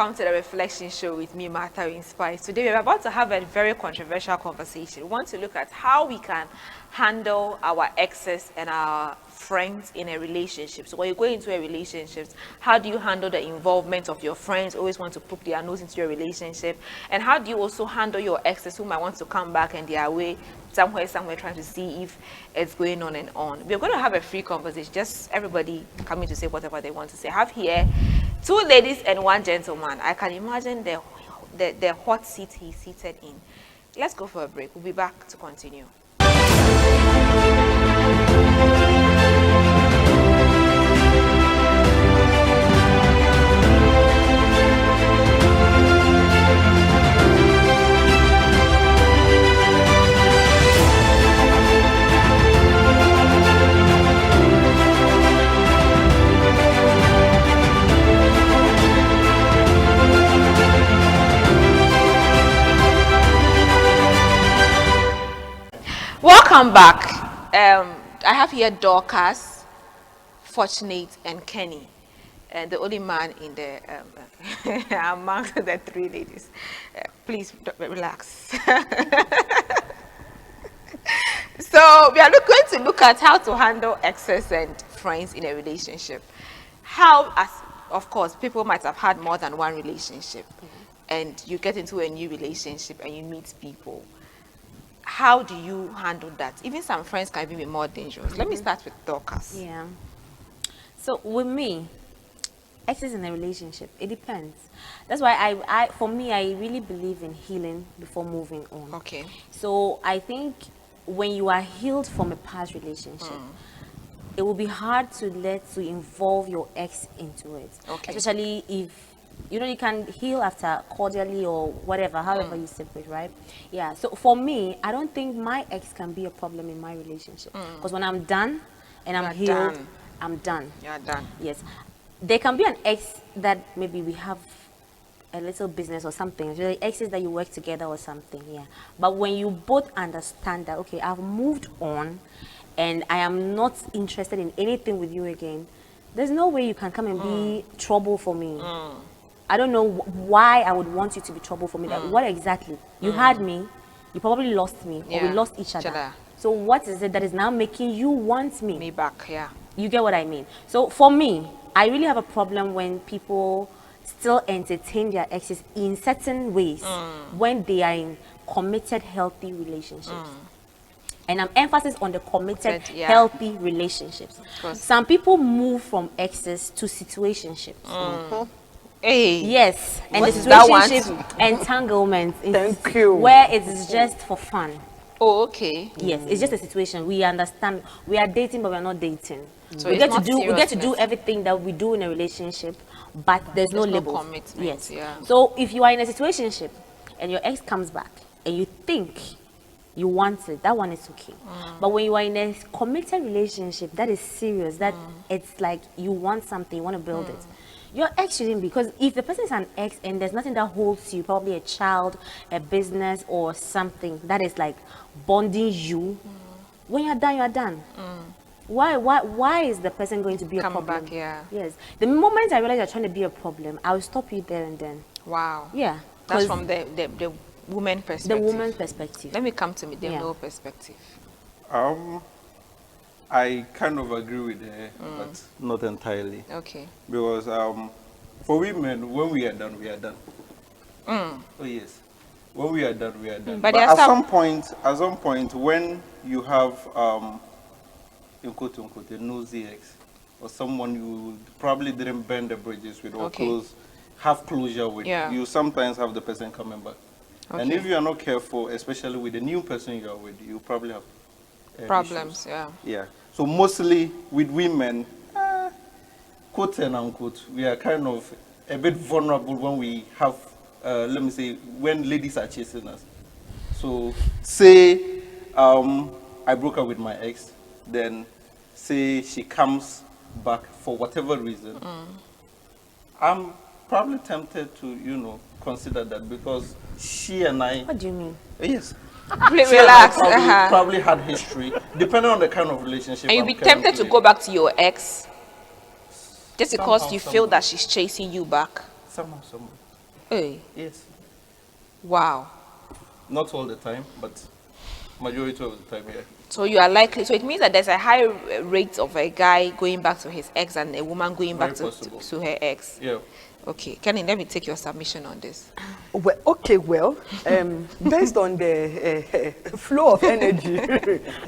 welcome to the Reflection Show with me, Martha Inspires. Today we're about to have a very controversial conversation. We want to look at how we can handle our exes and our friends in a relationship. So when you go into a relationship, how do you handle the involvement of your friends, always want to poke their nose into your relationship? And how do you also handle your exes who might want to come back and they are away somewhere trying to see if it's going on and on? We're going to have a free conversation, just everybody coming to say whatever they want to say. I have here 2 ladies and 1 gentleman. I can imagine the hot seat he's seated in. Let's go for a break. We'll be back to continue. Welcome back. I have here Dorcas, Fortunate, and Kenny, and the only man in the among the 3 ladies. Please relax. So we are going to look at how to handle exes and friends in a relationship. How, as of course, people might have had more than 1 relationship, and you get into a new relationship and you meet people. How do you handle that? Even some friends can even be more dangerous. Let me start with Dorcas. Yeah. So with me, exes in a relationship, it depends. That's why for me, I really believe in healing before moving on. Okay. So I think when you are healed from a past relationship, it will be hard to involve your ex into it. Okay. Especially if you can heal after cordially or whatever, however you separate, right? Yeah. So for me, I don't think my ex can be a problem in my relationship, because when I'm done and I'm healed, I'm done. You're done. Yes. There can be an ex that maybe we have a little business or something. The exes that you work together or something, yeah. But when you both understand that, okay, I've moved on and I am not interested in anything with you again, there's no way you can come and be trouble for me. I don't know why I would want you to be trouble for me. Like, what exactly? You had me, you probably lost me, or we lost each other. So what is it that is now making you want me? Me back, yeah. You get what I mean? So for me, I really have a problem when people still entertain their exes in certain ways when they are in committed, healthy relationships. And I'm emphasis on the committed, healthy relationships. Some people move from exes to situationships. Hey. Yes, and the situationship entanglement is where it is just for fun. Oh, okay. Yes, it's just a situation. We understand we are dating, but we are not dating. So we get to do everything that we do in a relationship, but there's no label. Commitment. Yes. Yeah. So if you are in a situationship and your ex comes back and you think you want it, that one is okay. But when you are in a committed relationship that is serious, that it's like you want something, you want to build it, your ex shouldn't be, because if the person is an ex and there's nothing that holds you, probably a child, a business, or something that is like bonding you, when you're done, you're done. Why is the person going to be a problem? Back, yeah. Yes. The moment I realize you're trying to be a problem, I will stop you there and then. Wow. Yeah. That's from the woman perspective. The woman's perspective. Let me come to the male perspective. I kind of agree with her, but not entirely. Okay. Because for women, when we are done, we are done. Oh yes, when we are done, we are done. But at some point, when you have in quote unquote a nosy ex or someone you probably didn't burn the bridges with or have closure with, you sometimes have the person coming back. And if you are not careful, especially with the new person you are with, you probably have problems. Issues. Yeah. So mostly with women, quote and unquote, we are kind of a bit vulnerable when we have, let me say, when ladies are chasing us. So say I broke up with my ex, then say she comes back for whatever reason. I'm probably tempted to, consider that, because she and I. What do you mean? Yes. Relax. Probably had history, depending on the kind of relationship. And you'd be tempted to go back to your ex just because you feel that she's chasing you back. Somehow. Hey. Yes. Wow. Not all the time, but majority of the time, yeah. So you are likely, so it means that there's a high rate of a guy going back to his ex and a woman going back to her ex. Yeah. Okay, Kenny, let me take your submission on this. Well, okay, based on the flow of energy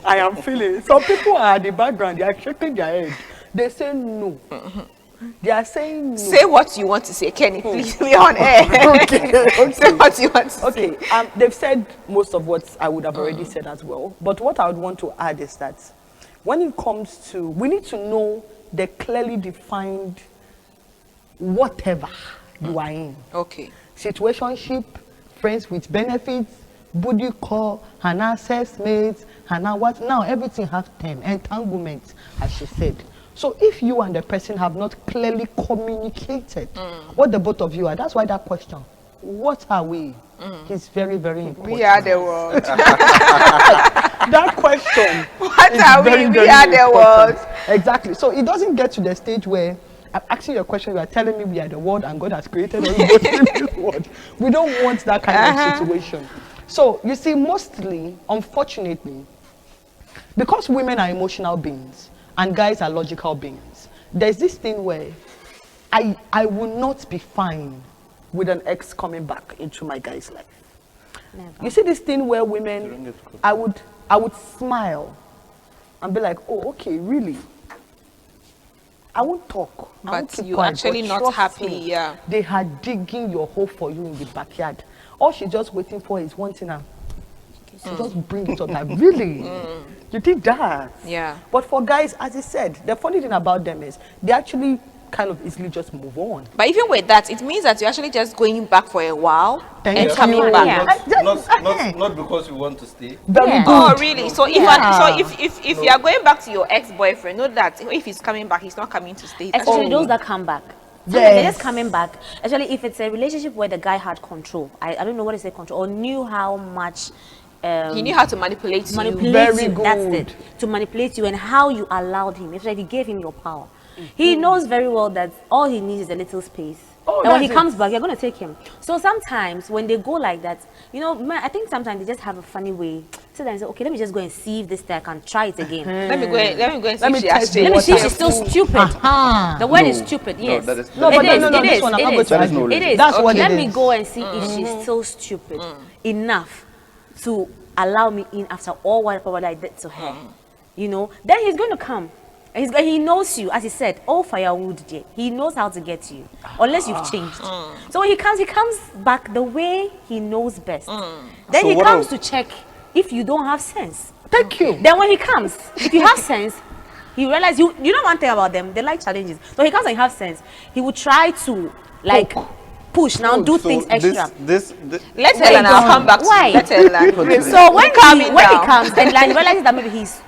I am feeling, some people are at the background, they are shaking their head. They say no. They are saying no. Say what you want to say, Kenny, please. Be on air. Okay. Say what you want to say. Okay, they've said most of what I would have already said as well. But what I would want to add is that when it comes to, we need to know the clearly defined whatever you are in. Okay. Situationship, friends with benefits, booty call, an access mates, and what? Now everything has term, entanglement, as she said. So if you and the person have not clearly communicated what the both of you are, that's why that question, what are we, is very, very important. We are the world. That question. What are we? We are the world. Exactly. So it doesn't get to the stage where I'm asking you a question, you are telling me we are the world and God has created us both in this world. We don't want that kind of situation. So you see, mostly, unfortunately, because women are emotional beings and guys are logical beings, there's this thing where I will not be fine with an ex coming back into my guy's life. Never. You see this thing where women, I would smile and be like, oh, okay, really? I won't talk. But you're actually not happy, yeah. They are digging your hole for you in the backyard. All she's just waiting for is one thing. So just bring it up. Like, really? You did that? Yeah. But for guys, as I said, the funny thing about them is they actually kind of easily just move on. But even with that, it means that you're actually just going back for a while and coming back. Not because you want to stay. Very good. Oh, really? So if you are going back to your ex-boyfriend, know that if he's coming back, he's not coming to stay. Especially those that come back. They're just coming back. Actually, if it's a relationship where the guy had control, I don't know what to say, control, or knew how much. He knew how to manipulate you. Very good. That's it. To manipulate you and how you allowed him. It's like you gave him your power. He knows very well that all he needs is a little space. Oh, and when he comes back, you're going to take him. So sometimes when they go like that, you know, I think sometimes they just have a funny way. So then they say, okay, let me just go and see if this thing I can try it again. Let me go and see let me see if she's still stupid. The word is stupid, yes. No, that is, no, but it is. That's what let me go and see if she's still stupid enough to allow me in after all what I did to her. You know, then he's going to come. He knows you, as he said, all firewood, he knows how to get you, unless you've changed. So when he comes back the way he knows best. Then so he comes to check if you don't have sense. Thank you. Then when he comes, if you have sense, he realizes, you know one thing about them, they like challenges. So he comes and you have sense, he will try to, like, push, now do things extra. Let Helena come back. Why? Let Helena. So when he comes and like, he realizes that maybe he's,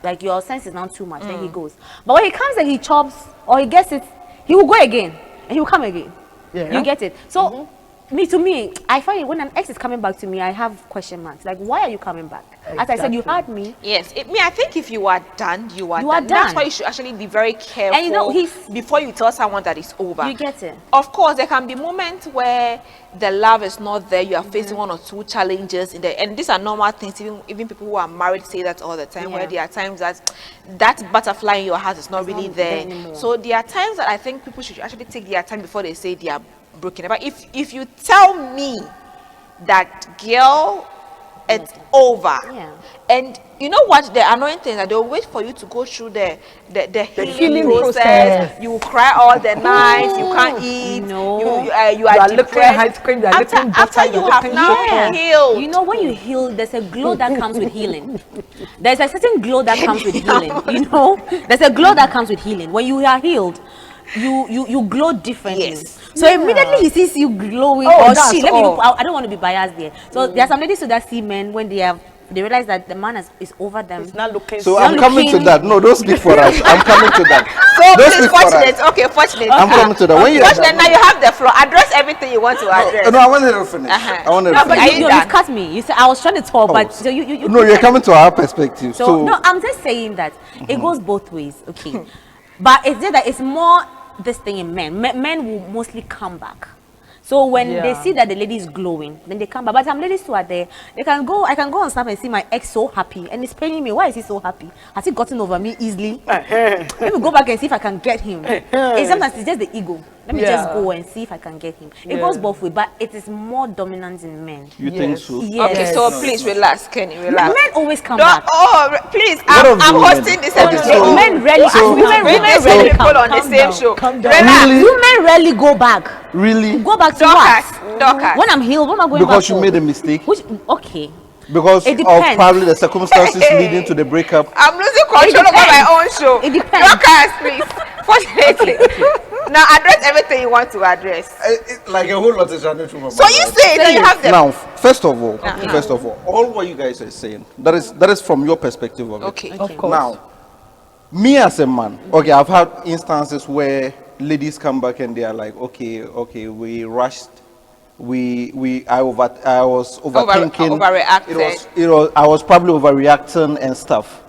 like your sense is not too much, then he goes. But when he comes and he chops or he gets it, he will go again and he will come again. Yeah. You get it? So to me, I find it when an ex is coming back to me, I have question marks. Like, why are you coming back? Exactly. As I said, you had me. Yes. I think if you are done, you are done. That's why you should actually be very careful, and you know, before you tell someone that it's over. You get it? Of course, there can be moments where the love is not there. You are facing one or two challenges and these are normal things. Even people who are married say that all the time. Where there are times that butterfly in your heart is not really there. So there are times that I think people should actually take their time before they say they are broken. But if you tell me that, girl, it's over, and you know what, the annoying thing is that they'll wait for you to go through the healing process. You will cry all the night, you can't eat, you are depressed. After you have now healed. You know, when you heal, there's a glow that comes with healing. There's a certain glow that comes with healing. You know, there's a glow that comes with healing. When you are healed, you glow differently. So immediately he sees you glowing, I don't want to be biased there. So there are some ladies that see men when they realize that the man is over them. It's not looking. So I'm coming to that. No, don't speak for us. I'm coming to that. So please, fortunate. Okay, fortunate. I'm coming to that. When you fortunate, now you have the floor. Address everything you want to address. No, I wanted to finish. I wanted to finish. But you've cut me. You said I was trying to talk, but so you. No, you're coming to our perspective. So no, I'm just saying that it goes both ways. Okay, but it's just that it's more this thing in men. Men will mostly come back. So when they see that the lady is glowing, then they come back. But some ladies who are there, I can go on Snap and see my ex so happy, and it's paining me. Why is he so happy? Has he gotten over me easily? Let me go back and see if I can get him. Sometimes it's just the ego. Let me just go and see if I can get him. It goes both ways, but it is more dominant in men. You think so? Yes. Okay, so please relax, Kenny, relax. Men always come back. Oh, please, I'm hosting this episode. Men rarely. Women rarely people on the same show. Relax. Women rarely go back. Really? Go back to Dorcas. what? When I'm healed, what am I going back Because for? you made a mistake. Okay. Because It of depends. probably the circumstances leading to the breakup. I'm losing control over my own show. It depends. Dorcas, please. Fortunately. Now address everything you want to address. Like a whole lot is running through my mind. So you say it, then you have them. Now, first of all what you guys are saying, that is from your perspective of it. Okay. Of course. Now, me as a man, okay, I've had instances where ladies come back and they are like, okay, we rushed, I was overthinking, overreacted. I was probably overreacting and stuff.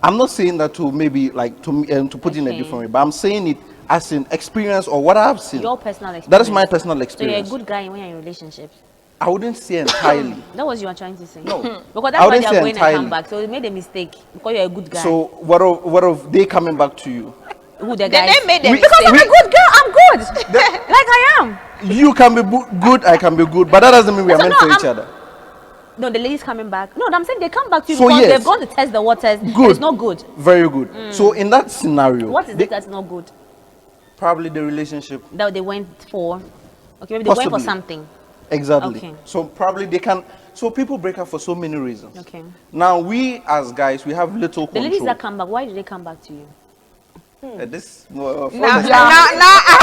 I'm not saying that to maybe like to put in a different way, but I'm saying it as an experience or what I've seen. Your personal experience. That is my personal So you're a experience. good guy when you're in relationships. I wouldn't say entirely. That was you were trying to say. No. Because I that's why wouldn't they're say going entirely. and come back. So you made a mistake because you're a good guy. So what of they coming back to you? Who the Then guys? they made them Because I'm a mistake. good girl. I'm good. Like I am. You can be good, I can be good, but that doesn't mean we are So meant no, for each other. No, the lady's coming back. No, I'm saying they come back to you So because yes. they've gone to test the waters. Good. It's not good. Very good. So in that scenario, What is it that's not good? probably the relationship. That they went for? Okay, maybe they went for Possibly. something. Exactly. Okay. So probably they can. So people break up for so many reasons. Okay. Now we as guys, we have little The control. ladies that come back, why did they come back to you? This Now I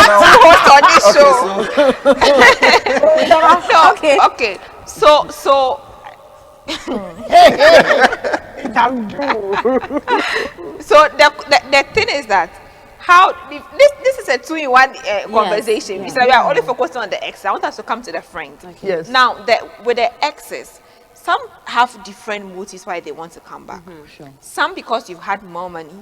have to host on this show. Okay. Okay. So So the thing is that how this is a 2-in-1 conversation. yeah. We said we are only focusing on the ex. I want us to come to the friend. Okay. Yes. Now with the exes, some have different motives why they want to come back. Sure. Some because you've had more money.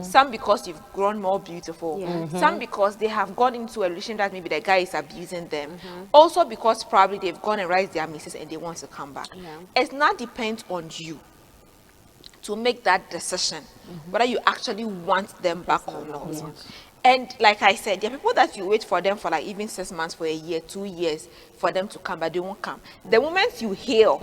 Some because you've grown more beautiful. Yeah. Some because they have gone into a relationship that maybe the guy is abusing them. Also because probably they've gone and raised their misses and they want to come back. Yeah. It's not depends on you to make that decision whether you actually want them back or not. And like I said, there are people that you wait for them for like even 6 months, for a year, 2 years for them to come, but they won't come. The moment you heal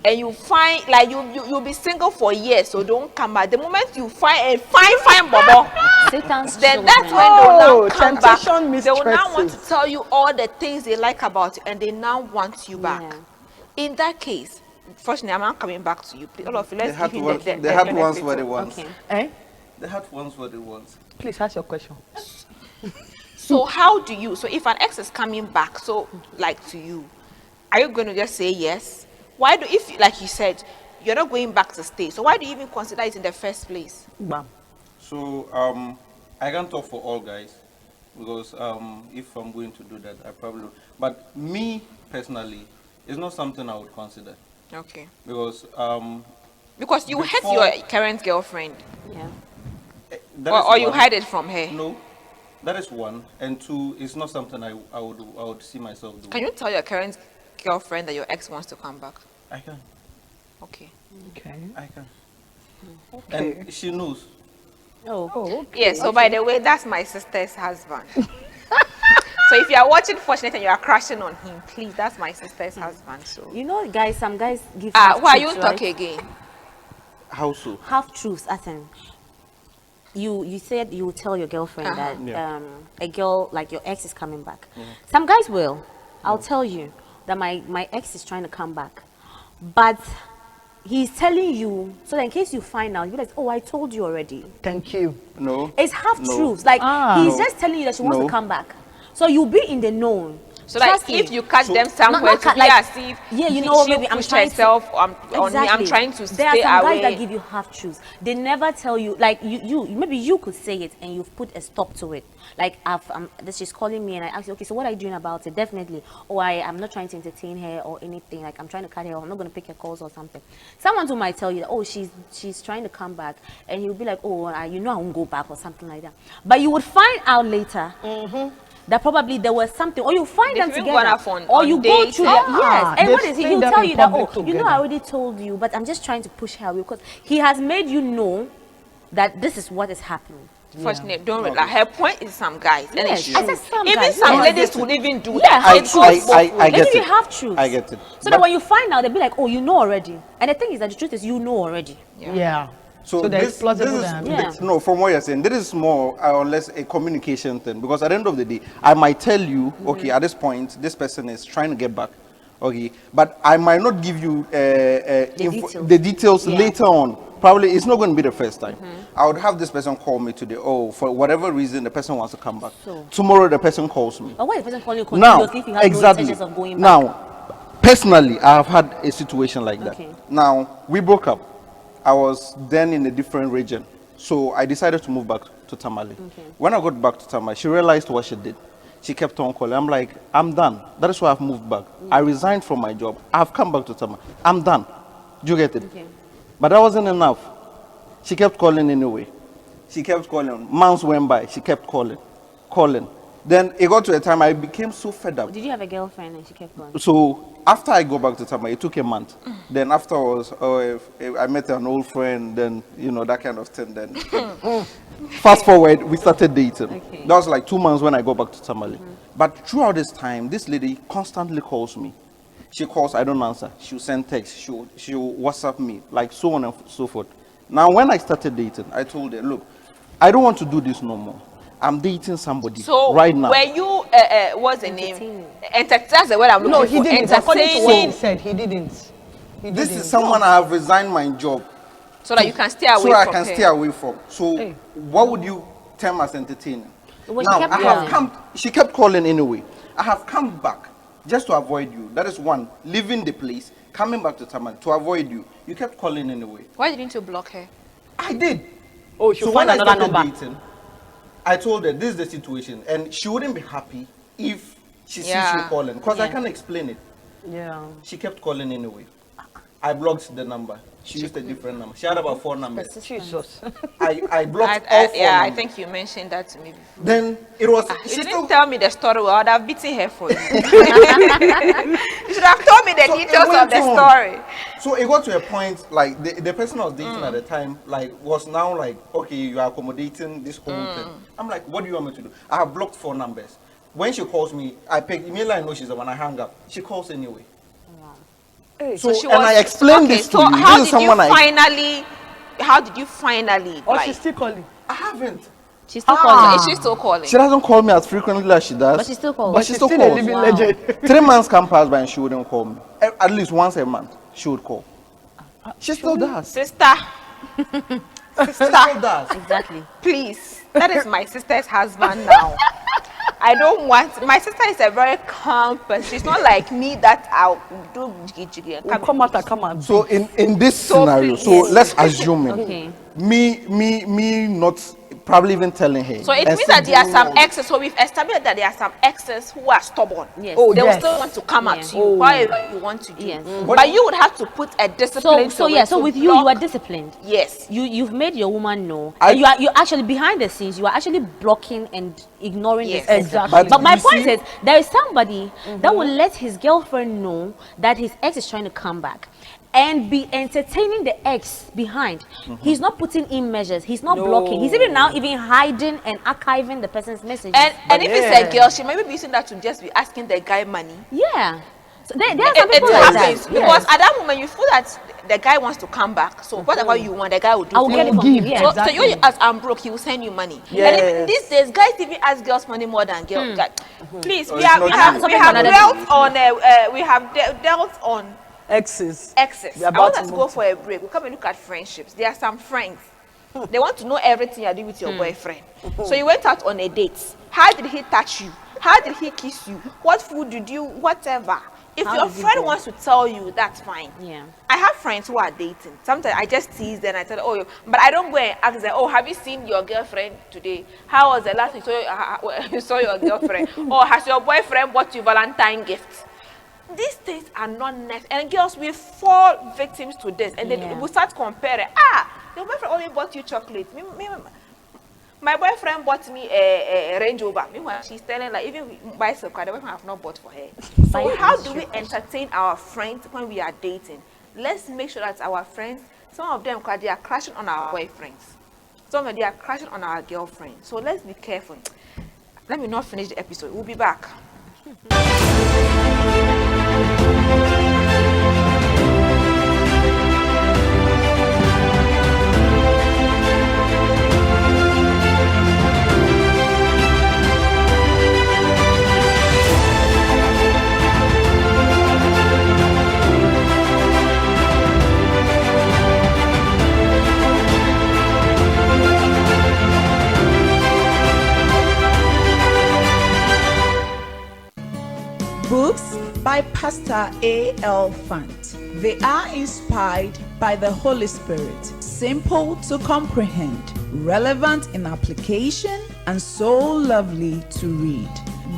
and you find like you'll be single for years, so don't come back. The moment you find Bobo, Satan's then children. that's when they'll now Oh, come back. temptation They will now want to mistresses. tell you all the things they like about you, and they now want you back. Yeah. In that case, fortunately, I'm not coming back to you. Please, all of you, let's They had give him ones. the They had benefit ones what they of- want. Okay. Eh? They had ones what they want. Please ask your question. So how do you? So if an ex is coming back, so like to you, are you going to just say yes? Why do if like you said, you're not going back to stay? So why do you even consider it in the first place? Bam. So I can't talk for all guys because if I'm going to do that, I probably. But me personally, it's not something I would consider Okay. because You hate before- your current girlfriend, Yeah. that is or you one. hide it from her. No, that is one, and two, it's not something I would see myself doing. Can you tell your current girlfriend that your ex wants to come back? I can, Okay. Okay. I can, Okay. and she knows. Oh. Oh, okay. Yeah, so by the way, that's my sister's husband. So if you are watching Fortunate and you are crashing on him, please, that's my sister's husband. So You know, guys, some guys give why are half you truths, talking right? again? How so? Half truths, as in you said you will tell your girlfriend that Yeah. a girl like your ex is coming back. Some guys will. I'll tell you that my ex is trying to come back, but he's telling you so that in case you find out, you're like, oh, I told you already. Thank you. No. It's half No. truths. Like he's No. just telling you that she wants No. to come back, so you'll be in the know. So like Trust me. if you catch So- them somewhere Not to be like- as if yeah, you know, she maybe I'm pushed trying to- herself on me, I'm trying to There stay are some away. guys that give you half truths. They never tell you, like you maybe you could say it and you've put a stop to it. Like she's calling me and I ask you, okay, so what are you doing about it? Definitely. Or I'm not trying to entertain her or anything. Like I'm trying to cut her off. I'm not going to pick her calls or something. Someone who might tell you, oh, she's trying to come back, and you'll be like, oh, you know I won't go back or something like that. But you would find out later that probably there was something, or you find them They've together, gone or on you go dates. through Ah, yes, and what they've is he? seen He'll them tell in you that, public you know, I together. already told you, but I'm just trying to push her away because he has made you know that this is what is happening. Fortunately, don't relax. Her point is some guys, and Yes, it's I true. said some Even guys, some yes. ladies would even do Yeah, that. It have goes truths. both ways. I get Maybe you it. have truths. I get it. So that when you find out, they'll be like, oh, you know already. And the thing is that the truth is you know already. Yeah. So there's this plausible is dynamics. Yeah. no, from what you're saying, this is more or less a communication thing, because at the end of the day, I might tell you, okay, at this point, this person is trying to get back, okay, but I might not give you the details Yeah. later on. Probably it's not going to be the first time. I would have this person call me today. Oh, for whatever reason, the person wants to come back. So- Tomorrow, the person calls me. But why is the person calling you Now, continuously if you have no exactly. intentions of going back? Now, personally, I have had a situation like that. Okay. Now, we broke up. I was then in a different region. So I decided to move back to Tamale. Okay. When I got back to Tamale, she realized what she did. She kept on calling. I'm like, I'm done. That is why I've moved back. I resigned from my job. I've come back to Tamale. I'm done. Do you get it? Okay. But that wasn't enough. She kept calling anyway. She kept calling. Months went by. She kept calling. Then it got to a time I became so fed up. Did you have a girlfriend and she kept going? So after I go back to Tamale, it took a month. Then afterwards, if I met an old friend, then, you know, that kind of thing. Then fast forward, we started dating. Okay. That was like 2 months when I go back to Tamale. But throughout this time, this lady constantly calls me. She calls, I don't answer. She'll send text. She'll WhatsApp me, like so on and so forth. Now, when I started dating, I told her, look, I don't want to do this no more. I'm dating somebody So right now. were you what's the name? Entertaining. That's the word I'm looking No, for. he didn't. According to what he Entertaining, said, he didn't. This is someone I have resigned my job so that you can stay away so I from can her. stay away from. So Hey. what would you term as entertaining? Well, she Now, kept I have calling. come, she kept calling anyway. I have come back just to avoid you. That is one, leaving the place, coming back to Taman to avoid you. You kept calling anyway. Why didn't you block her? I did. Oh, she'll So find when I another started number. dating, I told her this is the situation, and she wouldn't be happy if she sees Yeah. you calling, because I Yeah. can't explain it. Yeah. She kept calling anyway. I blocked the number. She used a different number. She had about 4 numbers. Jesus. I blocked all 4 yeah, I numbers. think you mentioned that to me before. Then it was. You she didn't still, tell me the story. Well, I would have beaten her for you. You should have told me the So it details of went the on. story. So it got to a point, like the person I was dating at the time, like was now like, okay, you are accommodating this whole thing. I'm like, what do you want me to do? I have blocked 4 numbers. When she calls me, I pick. Immediately I know she's the one. I hang up. She calls anyway. So, she and was- I explained okay, this to so you. how This is did you someone finally? How did you finally? Or like, she's still calling. I haven't. She's still so calling. is she still calling? She doesn't call me as frequently as she does. But she still calls. But she still a calls. living Wow. legend. 3 months can pass by and she wouldn't call me. At least once a month, she would call. She still does. Sister, She still does. Exactly. please. That is my sister's husband now. I don't want. My sister is a very calm person. She's not like me that I'll do jiggy and We'll come out and come out. So in this So scenario, please. so let's assume it. Okay. Me not probably even telling her. So it and means still that there are doing some all- exes. So we've established that there are some exes who are stubborn. Yes. Oh, They will yes. still want to come Yeah. at you, Oh. whatever you want to do. Yes. But you would have to put a discipline. So to yeah. it So to with you, you block- are disciplined. Yes. You've made your woman know, I- and you're actually behind the scenes. You are actually blocking and ignoring Yes. this person. Exactly. But my you point see- is, there is somebody that will let his girlfriend know that his ex is trying to come back, and be entertaining the ex behind. He's not putting in measures. He's not blocking. He's even now even hiding and archiving the person's messages. And if it's yeah. a girl, she might be using that to just be asking the guy money. yeah. So there are It, some it people like happens that. because Yes. at that moment you feel that the guy wants to come back. So whatever you want, the guy will do. I will for get you. it from you. Give. Yeah. So you as I'm broke, he will send you money. And Yes. even these days, guys even ask girls money more than girls. Please, Oh, we it's have not we have true. we have Something dealt on we have dealt on Exes. exes. We're I about want to us to move go for a break. We'll come and look at friendships. There are some friends. They want to know everything you're doing with your boyfriend. So you went out on a date. How did he touch you? How did he kiss you? What food did you? Whatever. If How your did it friend go? wants to tell you, that's fine. Yeah. I have friends who are dating. Sometimes I just tease them. I tell them, oh, but I don't go and ask them, oh, have you seen your girlfriend today? How was the last time you saw your girlfriend? Or has your boyfriend bought you Valentine gifts? These things are not necessary. And girls, we fall victims to this. And then Yeah. we start comparing. Your boyfriend only bought you chocolate. My boyfriend bought me a Range Rover. Meanwhile, she's telling like even bicycle, the boyfriend have not bought for her. So how do we entertain our friends when we are dating? Let's make sure that our friends, some of them, they are crashing on our boyfriends. Some of them are crashing on our girlfriends. So let's be careful. Let me not finish the episode. We'll be back. Books by Pastor A.L. Fant. They are inspired by the Holy Spirit, simple to comprehend, relevant in application, and so lovely to read.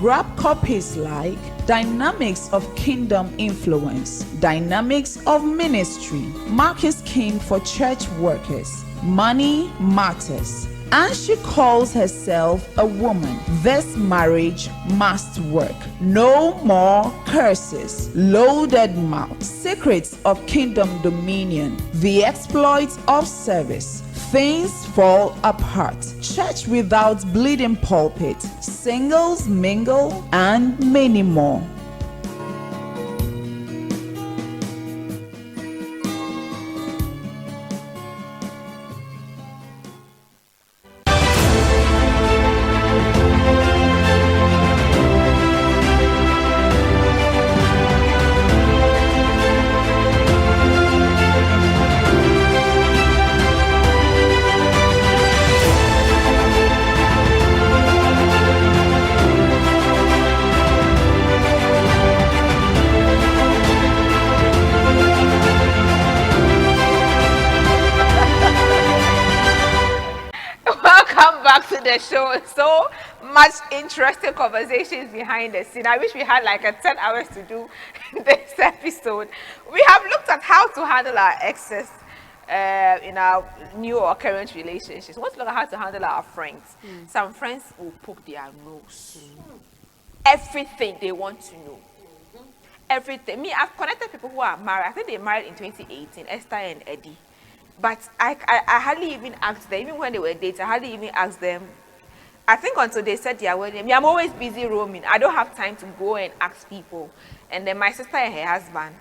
Grab copies like Dynamics of Kingdom Influence, Dynamics of Ministry, Marcus King for Church Workers, Money Matters, and she calls herself a woman. This marriage must work. No more curses. Loaded mouth. Secrets of Kingdom Dominion. The exploits of service. Things fall apart. Church without bleeding pulpit. Singles mingle, and many more. The show, so much interesting conversations behind the scene. I wish we had like 10 hours to do this episode. We have looked at how to handle our exes in our new or current relationships. Let's look at how to handle our friends. Some friends will poke their nose. Everything they want to know. Everything. Me, I've connected people who are married. I think they married in 2018, Esther and Eddie. But I hardly even asked them, even when they were dating, I hardly even asked them. I think until they said their wedding, I'm always busy roaming. I don't have time to go and ask people. And then my sister and her husband,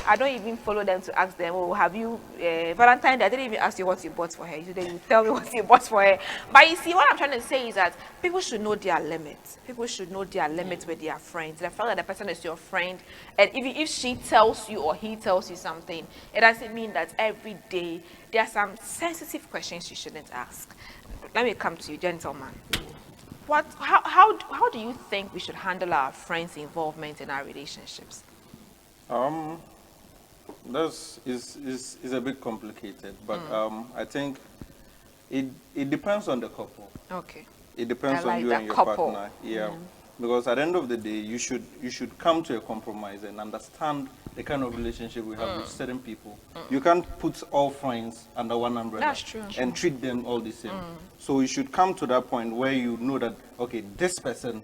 I don't even follow them to ask them, oh, have you, Valentine Day, I didn't even ask you what you bought for her. So then you tell me what you bought for her. But you see, what I'm trying to say is that people should know their limits. People should know their limits with their friends. The fact that the person is your friend, and if she tells you or he tells you something, it doesn't mean that every day there are some sensitive questions you shouldn't ask. Let me come to you, gentlemen. How do you think we should handle our friends' involvement in our relationships? That is a bit complicated, but I think it depends on the couple. Okay. It depends on you and your partner. Yeah. Because at the end of the day, you should come to a compromise and understand the kind of relationship we have with certain people. You can't put all friends under one umbrella. That's true. And treat them all the same. So you should come to that point where you know that, okay, this person,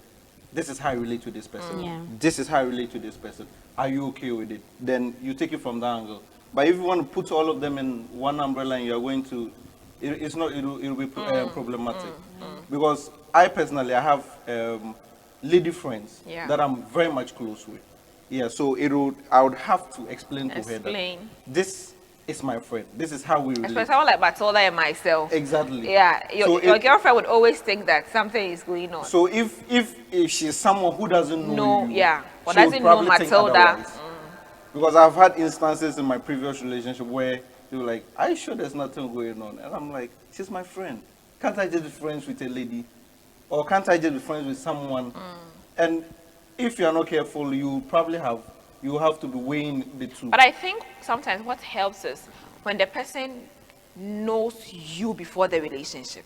this is how I relate to this person. Yeah. This is how I relate to this person. Are you okay with it? Then you take it from that angle. But if you want to put all of them in one umbrella and you're going to, it'll be problematic. Because I personally, I have lady friends that I'm very much close with. Yeah, so I would have to explain to her that this is my friend. This is how we relate. Especially someone like Matilda and myself. Exactly. Yeah, your girlfriend would always think that something is going on. So if she's someone who doesn't know you, or doesn't know Matilda. Because I've had instances in my previous relationship where they were like, "Are you sure there's nothing going on?" And I'm like, "She's my friend. Can't I just be friends with a lady? Or can't I just be friends with someone?" And if you're not careful, you have to be weighing the two. But I think sometimes what helps is when the person knows you before the relationship.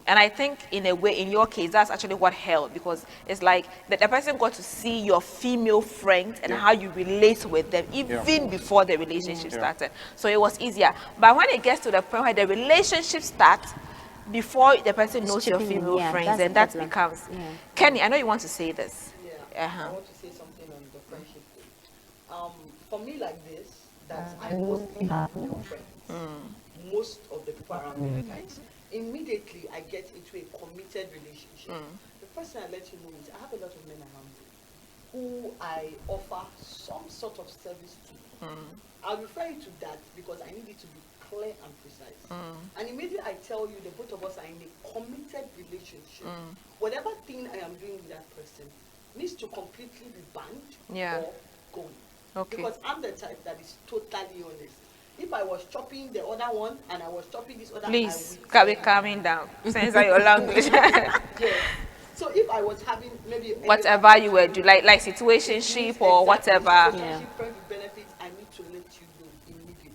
And I think in a way, in your case, that's actually what helped, because it's like the person got to see your female friends and how you relate with them even before the relationship started. So it was easier. But when it gets to the point where the relationship starts, before the person knows your chipping in, female yeah, friends, that's then that important. becomes. Yeah. Kenny, I know you want to say this. Yeah, I want to say something on the friendship thing. For me, like this, that I mostly have no friends. Most of the people around me, right? Immediately, I get into a committed relationship. The first thing I let you know is I have a lot of men around me who I offer some sort of service to. I'll refer you to that because I need it to be clear and precise. And immediately I tell you the both of us are in a committed relationship. Whatever thing I am doing with that person needs to completely be banned or gone. Okay. Because I'm the type that is totally honest. If I was chopping the other one and I was chopping this other, Please, can we calming down? Censor your language. yes. So if I was having maybe Whatever you were doing, like situationship or whatever. Friend with benefits, I need to let you know immediately.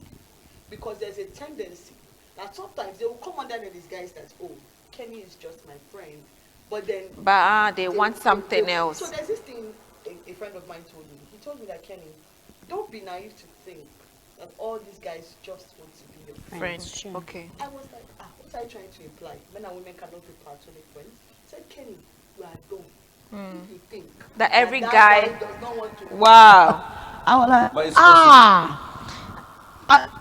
Because there's a tendency that sometimes they will come under the disguise that, oh, Kenny is just my friend. But then they want something else. So there's this thing a friend of mine told me. He told me that, Kenny, don't be naive to think that all these guys just want to be your friends. Friends. Sure. Okay. I was like, what are you trying to imply? Men and women cannot be platonic friends. I said, Kenny, you are dumb. If you think That every that guy does not want to. Wow. I was like, But it's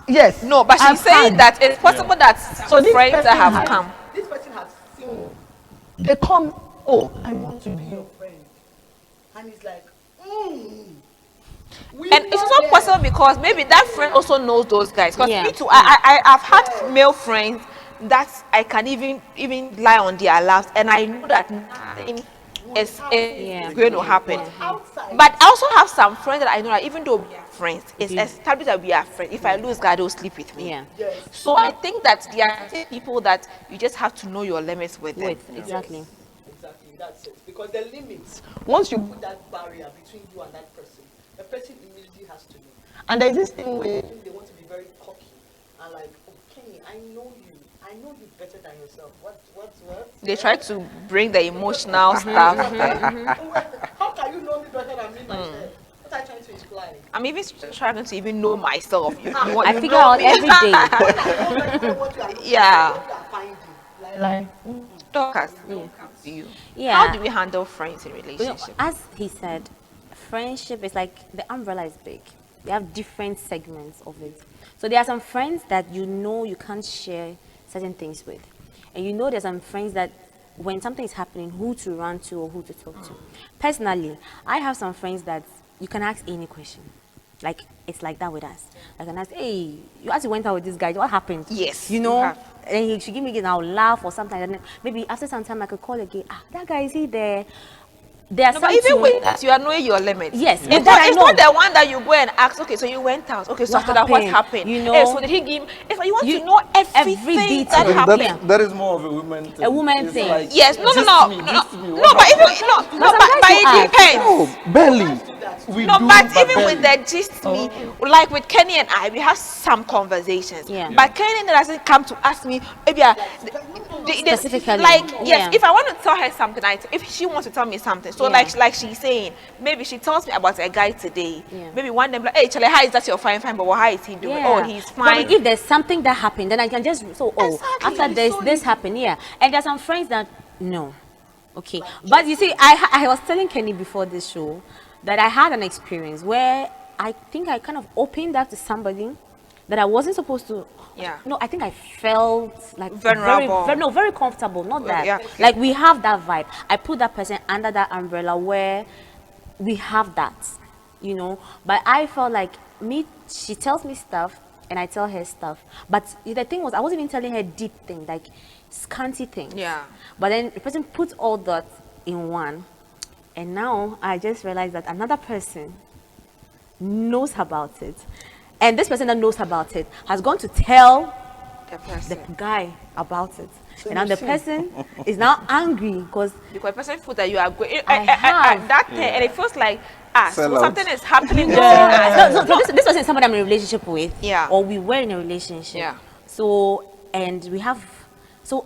yes. No, but she's saying that it's possible that some this friends person that have has- come. This person has seen. They come, oh, I want to be your friend. And it's like, And it's also possible because maybe that friend also knows those guys. Because Yeah. me too, I've had male friends that I can even lie on their laps, and I know that nothing is going to happen. outside. But I also have some friends that I know that even though we are friends, it's established that we are friends. If I lose God, they'll sleep with me. Yeah. So I think that there are certain people that you just have to know your limits with them. Exactly. Exactly, that's it. Because the limits, once you put that barrier between you and that person, the person immediately has to know. And there's this thing where they want to be very cocky and like, oh, Kenny, I know you better than yourself. What? They try to bring the emotional stuff. How can you know me better than me myself? What are you trying to imply? I'm even trying to even know myself. I figure out every day. What you are looking Yeah. for, what you are finding. Like Dorcas, to you. Yeah. How do we handle friends in You know, relationship? as he said, friendship is like the umbrella is big. We have different segments of it. So there are some friends that you know you can't share certain things with. And you know there's some friends that when something is happening, who to run to or who to talk to. Personally, I have some friends that you can ask any question. Like, it's like that with us. I can ask, hey, you actually went out with this guy, what happened? Yes, You you know? have. And he should give me again, I'll laugh or something. And then maybe after some time I could call again, that guy, is he there? There are No, some but even too- with that, you are knowing your limits. Yes, It's, but not, I it's know. not the one that you go and ask, okay, so you went out. Okay, so What after that, what happened? happened? You know? Hey, so did he give... If you want You- to know every everything detail. that Yeah. happened. that is more of a woman thing. A woman It's thing. like, Yes, no, just no, me, no, just no, me, no, what but happened? even, no, But but sometimes you it ask. depends. No, barely. We No, do, but even barely. with the gist me, like with Kenny and I, we have some conversations. Yeah. But Kenny doesn't come to ask me, maybe Specifically, like yeah. yes, if I want to tell her something, if she wants to tell me something, so Yeah. like she's saying, maybe she tells me about a guy today. Yeah. Maybe one day, I'm like, hey, Charlie, how is that your fine, but how is he doing? Yeah. Oh, he's But fine. if there's something that happened, then I can just Exactly. after this happened, yeah. And there's some friends that no, okay. But you see, I was telling Kenny before this show that I had an experience where I think I kind of opened up to somebody that I wasn't supposed to. Yeah. No, I think I felt like Vulnerable. very comfortable. Not that. yeah. Like we have that vibe. I put that person under that umbrella where we have that, you know. But I felt like she tells me stuff and I tell her stuff. But the thing was, I wasn't even telling her deep things, like scanty things. Yeah. But then the person puts all that in one. And now I just realized that another person knows about it. And this person that knows about it has gone to tell The the person. guy about it. And now the person is now angry because Because the person feels that you are going I have. that thing, and it feels like so Sell out. something is happening. So this person is somebody I'm in a relationship with. Yeah. Or we were in a relationship. Yeah. So, and we have, so,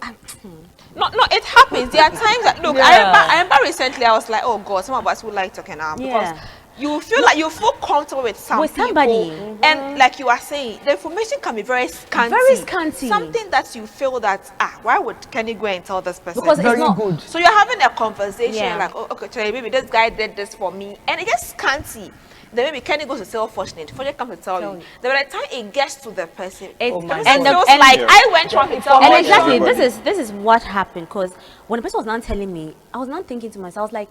No, it happens. There are times that look. I remember recently I was like, oh God, some of us would like talking now because Yeah. you feel comfortable with somebody, and like you are saying, the information can be very scanty. Something that you feel that why would Kenny go and tell this person? Because very it's not good. So you're having a conversation like, oh, okay, Charlie, maybe this guy did this for me, and it gets scanty. Then maybe Kenny goes to tell Fortunate comes to tell you. Then by the time it gets to the person, it feels like I went trying to tell. And exactly, this is what happened. Because when the person was not telling me, I was not thinking to myself, I was like,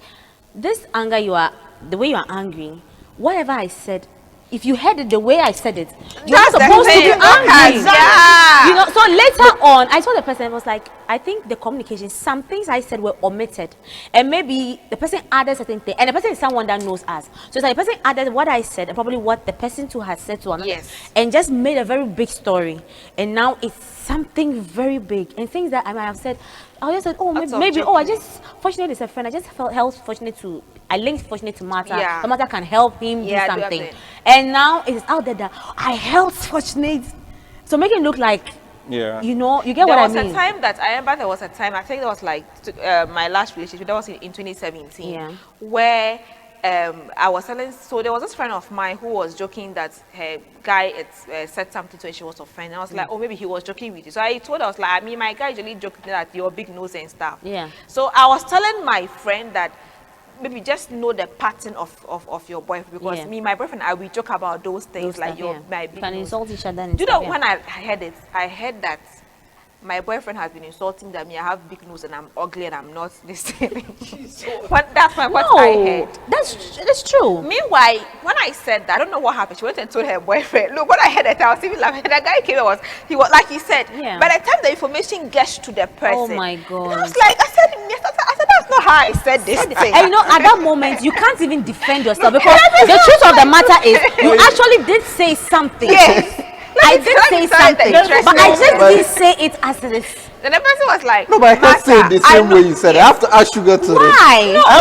this anger the way you are angry, whatever I said, if you heard it the way I said it, you're not supposed to be angry. Yeah. You know, so later on, I saw the person was like, I think the communication, some things I said were omitted. And maybe the person added certain things. And the person is someone that knows us. So it's like the person added what I said and probably what the person too has said to another. Yes. And just made a very big story. And now it's something very big. And things that I might have said, I just said, oh, maybe I just, Fortunate is a friend. I just felt Fortunate to, I linked Fortunate to Martha. Yeah. So Martha can help him do something. Do And now it is out there that I helped Fortunate. So make it look like, you know, you get what I mean. There was a time that I remember. There was a time, I think that was like my last relationship. That was in 2017, where I was telling. So there was this friend of mine who was joking that her guy said something to her. She was offended. I was like, oh, maybe he was joking with you. So I told her, I was like, I mean, my guy usually joking that you're big nose and stuff. Yeah. So I was telling my friend that maybe just know the pattern of your boyfriend, because me, my boyfriend, we joke about those things like my big can nose. insult each other. Do you know when I heard it? I heard that my boyfriend has been insulting that me. I have big nose and I'm ugly and I'm not this thing. What I heard. That's true. Meanwhile, when I said that, I don't know what happened. She went and told her boyfriend. Look, when I heard it, I was even laughing. The guy came and he was like he said. Yeah. By the time the information gets to the person, Oh my God. I was like, I said that's not how I said this thing. And you know, at that moment, you can't even defend yourself because the truth of the matter is, you actually did say something. Yes. I did say something, but I just didn't say it as it is. Then the person was like, no, but I can't say it the same way you said it. I have to add sugar to it. Why? No, I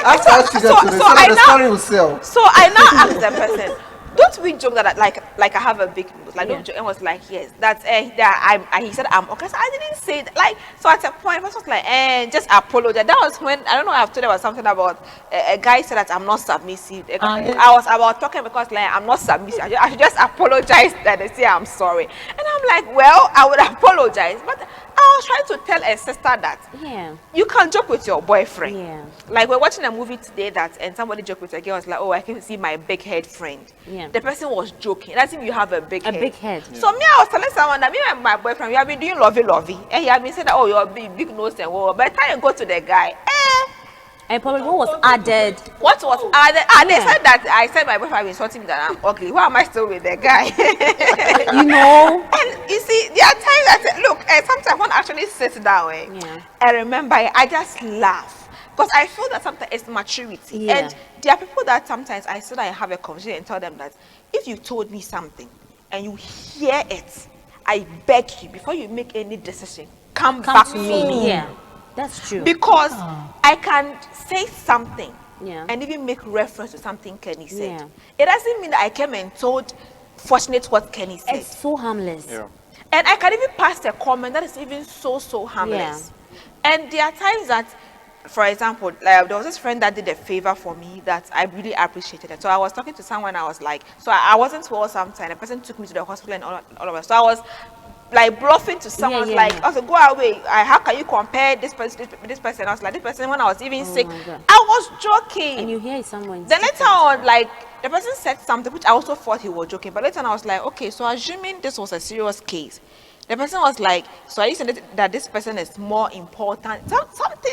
have to add sugar to it so that the story will sell. So I now asked the person, don't we joke that like I have a big nose? Like don't joke. And was like, yes, that's he said I'm okay. So I didn't say that. Like, so at a point, I was like, just apologize. That was when I don't know. After there was something about a guy said that I'm not submissive. I was about talking because like I'm not submissive. I should just apologize that they say I'm sorry. And I'm like, well, I would apologize, but I was trying to tell a sister that you can joke with your boyfriend. Yeah. Like we're watching a movie today and somebody joked with a girl, was like, oh, I can see my big head friend. Yeah. The person was joking. That's if you have a big head. A big head. Yeah. So me, I was telling someone that me and my boyfriend, we have been doing lovey. And he had been saying that, oh, you're big nose and whoa. By the time you go to the guy, and probably what was added? What was added? They said that I said my boyfriend was insulting me that I'm ugly. Why am I still with the guy? You know. And you see, there are times that look, sometimes when I actually sit down, I remember I just laugh. Because I feel that sometimes it's maturity. Yeah. And there are people that sometimes I sit and have a conversation and tell them that if you told me something and you hear it, I beg you, before you make any decision, come back to me. Yeah, that's true. Because I can say something and even make reference to something Kenny said. Yeah. It doesn't mean that I came and told Fortunate what Kenny said. It's so harmless. Yeah. And I can even pass a comment that is even so harmless. Yeah. And there are times that, for example, there was this friend that did a favor for me that I really appreciated it. So I was talking to someone, I was like, so I wasn't well sometime. The person took me to the hospital and all of that. So I was like bluffing to someone, I was like, go away. How can you compare this person with this person? I was like, this person, when I was even sick, I was joking. And you hear someone. Then later on, like, the person said something which I also thought he was joking. But later on, I was like, okay, so assuming this was a serious case, the person was like, so are you saying that this person is more important?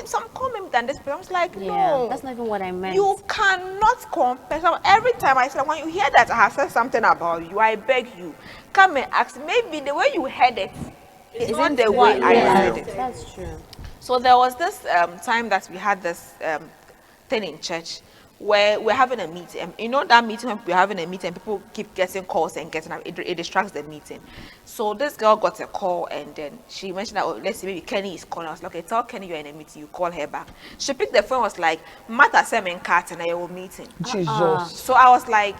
Some comment than this person. I was like, no. That's not even what I meant. You cannot compare. So every time I said, when you hear that I have said something about you, I beg you, come and ask. Maybe the way you heard it is not the way I heard it. That's true. So there was this time that we had this thing in church where we're having a meeting. You know that meeting when we're having a meeting, people keep getting calls and getting it distracts the meeting. So this girl got a call and then she mentioned that, oh, let's see, maybe Kenny is calling. I was like, okay, tell Kenny you're in a meeting, you call her back. She picked the phone, was like, Martha Semen Cat and I will meeting. Jesus. So I was like,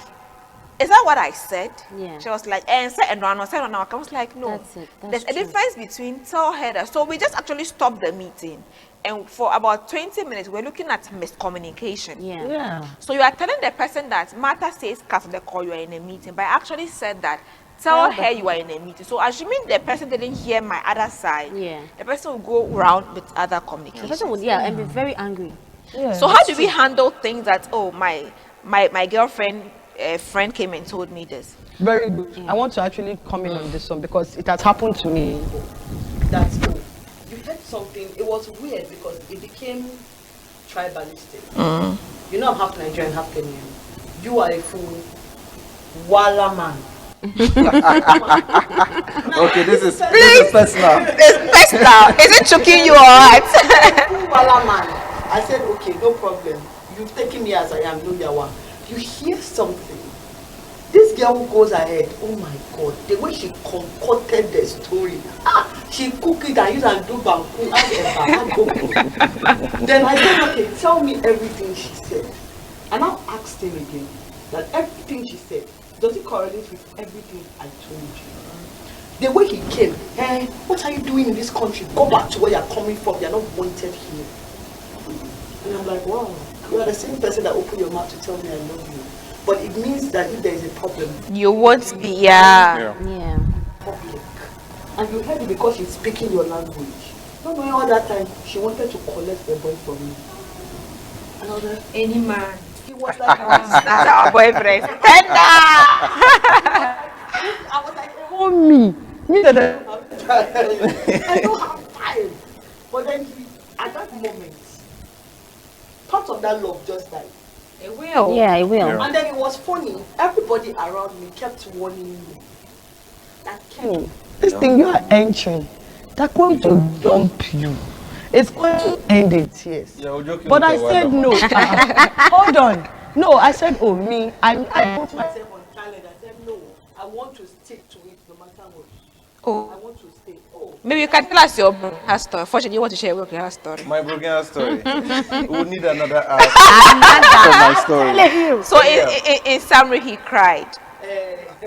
is that what I said? Yeah. She was like, and said no. I was like, no. That's it. That's There's a true. difference between tell her that. So we just actually stopped the meeting. And for about 20 minutes, we're looking at miscommunication. Yeah. Yeah. So you are telling the person that Martha says cut the call, you are in a meeting, but I actually said that tell her you are in a meeting. So assuming the person didn't hear my other side, Yeah. the person will go around with other The communication. person would, yeah, and be very angry. Yeah. So how do we handle things that, oh, my girlfriend friend came and told me this? Very good. I want to actually comment on this one because it has happened to me. That's cool. You heard something. It was weird because it became tribalistic. You know, I'm half Nigerian, half Kenyan. You are a fool. Walla man. Okay, this is personal. It's personal. Is it choking you or what? Walla man. I said, okay, no problem. You've taken me as I am, no yawa. You hear something. This girl who goes ahead, oh my God, the way she concocted the story. She cooked it and used and do banku. Then I said, okay, tell me everything she said. And I asked him again that everything she said, does it correlate with everything I told you? The way he came, hey, what are you doing in this country? Go back to where you're coming from. You're not wanted here. And I'm like, wow, you are the same person that opened your mouth to tell me I love you. But it means that if there is a problem, You won't be, yeah. Yeah. public. And you heard it because she's speaking your language. Not knowing all that time, she wanted to collect the boy from me. And I was like, Any man. he was like, That's our boyfriend. Tender! I was like, oh me that I don't have time. But then at that moment, thoughts of that love just died. It will. Yeah, it will. And then it was funny. Everybody around me kept warning me. That Kenny, this thing you are entering, they're going to dump you. It's going to end in tears. Yeah, we're joking But with I your said wife. no. Hold on. No, I said, oh me. I put myself on calendar. I said no. I want to stick to it no matter what. I Oh, want to stay. Oh. maybe you can tell us your her story. Fortunately, you want to share your story. My broken heart story. We would need another hour for my story. So in summary, he cried.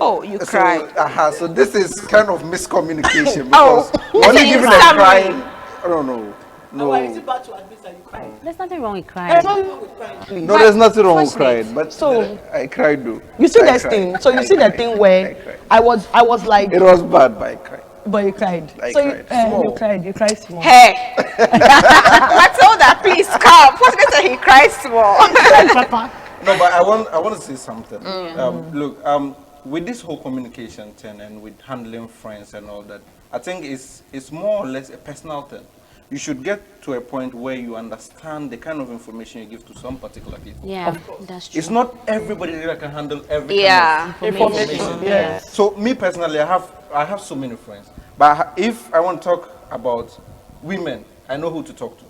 Oh, you cried. So this is kind of miscommunication Oh, because when this you is give it a summary. cry, I don't know. Why is No, it bad to admit that you cried? There's nothing wrong with There's crying. nothing wrong with crying, please. no, there's nothing wrong with Fortunate. crying, but So- I cried though. You see I this cried. thing. So you I see the cried. thing I where cried. I was like, It was bad, but I cried. but you cried. I So cried. you Small. cried small. Hey, Matilda, please come. Fortunately, he cried small. Papa. No, but I want to say something. Look, with this whole communication thing and with handling friends and all that, I think it's more or less a personal thing. You should get to a point where you understand the kind of information you give to some particular people. Yeah, that's true. It's not everybody that can handle every Yeah. kind of information. Yes. So me personally, I have so many friends, but if I want to talk about women, I know who to talk to.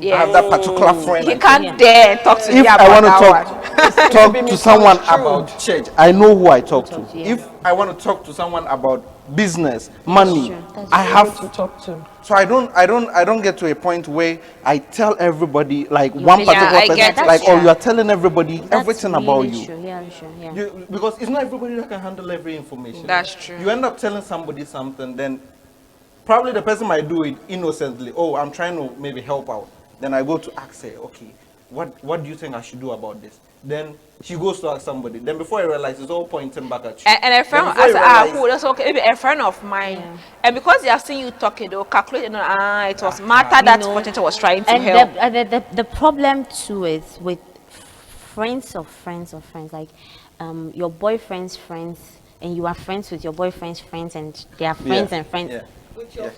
I have that particular friend. He I can't dare talk to me if I about want to that talk, one. talk to someone about church, I know who I talk to. Yeah. If I want to talk to someone about business, money, true. That's I have To talk to. So I don't get to a point where I tell everybody like one really- particular Yeah, I person, get it. like, That's oh, true. you are telling everybody That's everything really about you. True. Yeah, sure. Yeah. Because it's not everybody that can handle every information. That's true. You end up telling somebody something, then probably the person might do it innocently. Oh, I'm trying to maybe help out. Then I go to ask her, okay, what do you think I should do about this? Then she goes to ask somebody. Then before I realize, it's all pointing back at you. And a friend, Then before as you realize- who that's okay, maybe a friend of mine, and because they have seen you talking, they'll calculate. It was Martha that Fortunate was trying to And help. the problem too is with friends of friends of friends, like your boyfriend's friends, and you are friends with your boyfriend's friends, and they are friends Yeah, and friends. yeah.